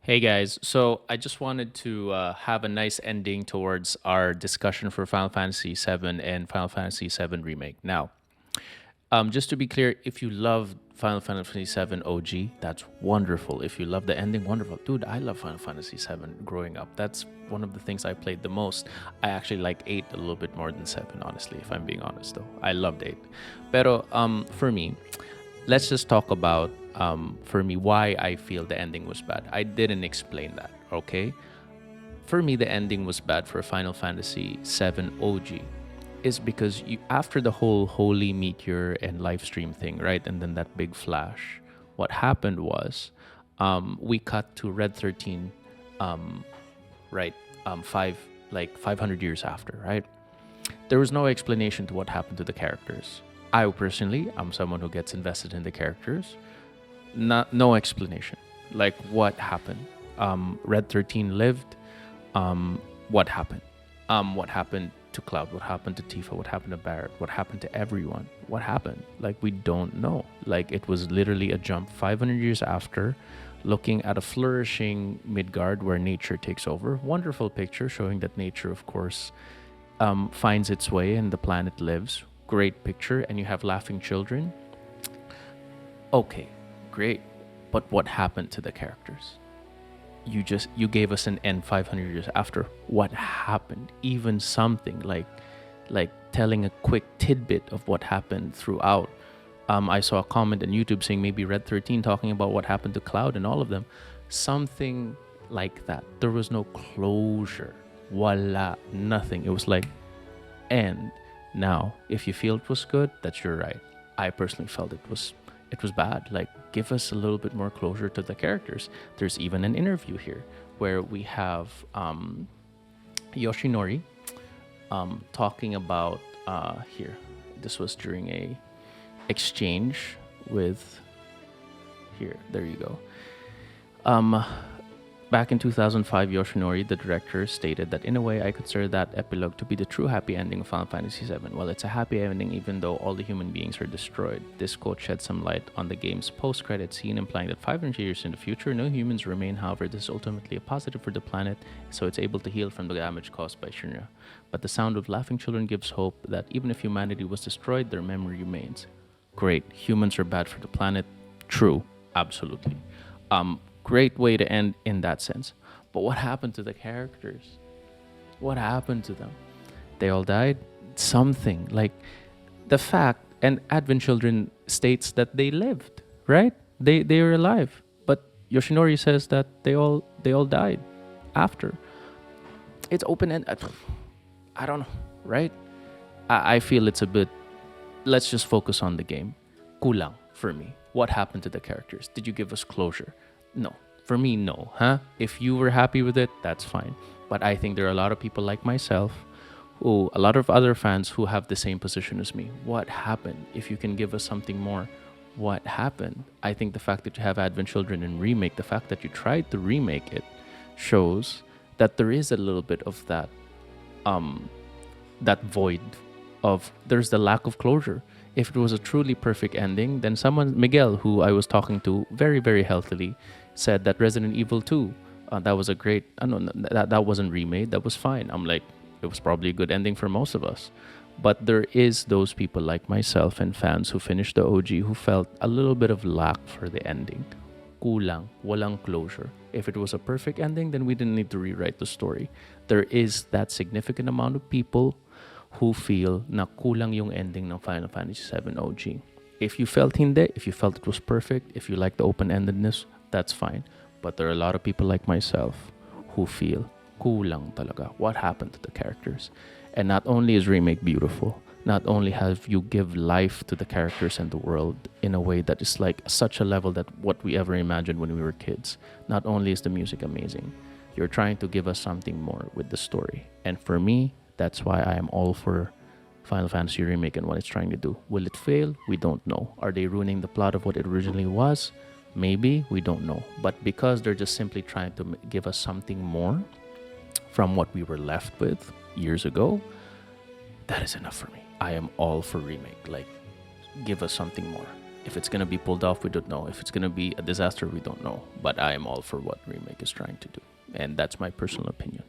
Hey guys, so I just wanted to have a nice ending towards our discussion for Final Fantasy VII and Final Fantasy VII Remake. Now, just to be clear, if you love Final Fantasy VII OG, that's wonderful. If you love the ending, wonderful. Dude, I love Final Fantasy VII growing up. That's one of the things I played the most. I actually like 8 a little bit more than 7, honestly, if I'm being honest though. I loved 8. Pero for me, let's just talk about for me why I feel the ending was bad. I didn't explain that, okay? For me, the ending was bad for Final Fantasy VII OG is because you after the whole holy meteor and live stream thing, right? And then that big flash, what happened was we cut to Red 13, right? 500 years after, right? There was no explanation to what happened to the characters. I personally, I'm someone who gets invested in the characters. No explanation. Like what happened? Red 13 lived. What happened? What happened to Cloud? What happened to Tifa? What happened to Barrett? What happened to everyone? What happened? Like we don't know. Like it was literally a jump 500 years after, looking at a flourishing Midgard where nature takes over. Wonderful picture showing that nature, of course, finds its way and the planet lives. Great picture, and you have laughing children. Okay, great. But what happened to the characters? You gave us an end 500 years after. What happened? Even something like telling a quick tidbit of what happened throughout. I saw a comment on YouTube saying maybe Red 13 talking about what happened to Cloud and all of them. Something like that. There was no closure. Voila, nothing. It was like end. Now, if you feel it was good, that's your right. I personally felt it was bad. Like give us a little bit more closure to the characters. There's even an interview here where we have Yoshinori talking about here. This was during a exchange with here. There you go. Back in 2005, Yoshinori, the director, stated that in a way I consider that epilogue to be the true happy ending of Final Fantasy VII. Well, it's a happy ending even though all the human beings are destroyed. This quote sheds some light on the game's post-credit scene, implying that 500 years in the future, no humans remain. However, this is ultimately a positive for the planet, so it's able to heal from the damage caused by Shinra. But the sound of laughing children gives hope that even if humanity was destroyed, their memory remains. Great. Humans are bad for the planet. True. Absolutely. Great way to end in that sense. But what happened to the characters? What happened to them? They all died? Something like the fact, and Advent Children states that they lived, right? They were alive. But Yoshinori says that they all died after. It's open end. I don't know, right? I feel it's a bit. Let's just focus on the game. Kulang for me. What happened to the characters? Did you give us closure? No. For me, no. Huh? If you were happy with it, that's fine. But I think there are a lot of people like myself, a lot of other fans who have the same position as me. What happened? If you can give us something more, what happened? I think the fact that you have Advent Children and remake, the fact that you tried to remake it, shows that there is a little bit of that void of there's the lack of closure. If it was a truly perfect ending, then someone, Miguel, who I was talking to very, very healthily, said that Resident Evil 2, that was a great, no, that wasn't remade, that was fine. I'm like, it was probably a good ending for most of us. But there is those people like myself and fans who finished the OG who felt a little bit of lack for the ending. Kulang, walang closure. If it was a perfect ending, then we didn't need to rewrite the story. There is that significant amount of people who feel na kulang yung ending ng Final Fantasy VII OG. If you felt hindi, if you felt it was perfect, if you like the open-endedness, that's fine. But there are a lot of people like myself who feel kulang talaga. What happened to the characters? And not only is remake beautiful, not only have you give life to the characters and the world in a way that is like such a level that what we ever imagined when we were kids. Not only is the music amazing, you're trying to give us something more with the story. And for me, that's why I am all for Final Fantasy Remake and what it's trying to do. Will it fail? We don't know. Are they ruining the plot of what it originally was? Maybe, we don't know. But because they're just simply trying to give us something more from what we were left with years ago, that is enough for me. I am all for remake. Like, give us something more. If it's going to be pulled off, we don't know. If it's going to be a disaster, we don't know. But I am all for what remake is trying to do, and that's my personal opinion.